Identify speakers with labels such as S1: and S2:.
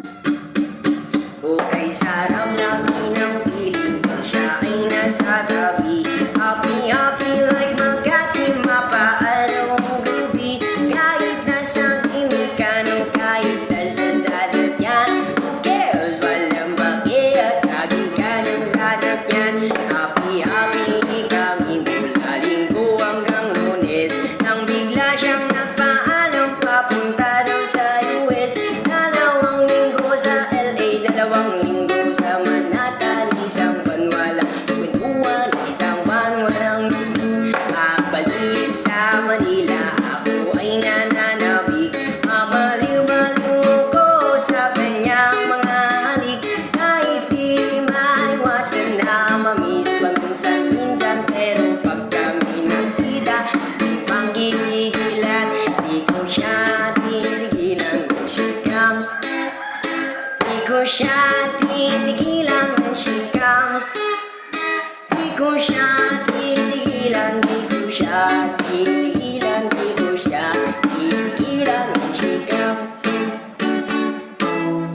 S1: Okay, sarap lagi ng piling pag siya ay nasa tabi. Happy, happy like Makati, mapaalong gabi. Kahit nasa kimikano, kahit nasa sasakyan, who cares? Walang baki at lagi ka ng sasakyan. Happy, happy kami mula Linggo hanggang Lunes. Nang bigla siyang nagpaalam papunta daw sa US. Dalawang linggo sa LA, dalawang linggo sa Manhattan. Isang buwan walang kwentuhan, isang buwan walang dugo. Pabalik sa Manila, ako ay nananabik. Mabaliw-baliw ko sa kanyang mga halik. Kahit di maiwasan na mamiss paminsan-minsan, pero pag kami nagkita, panggigilan, di ko siya titigilan when she comes. Di ko siya titigilan when she comes. Di ko siya titigilan, di ko siya titigilan.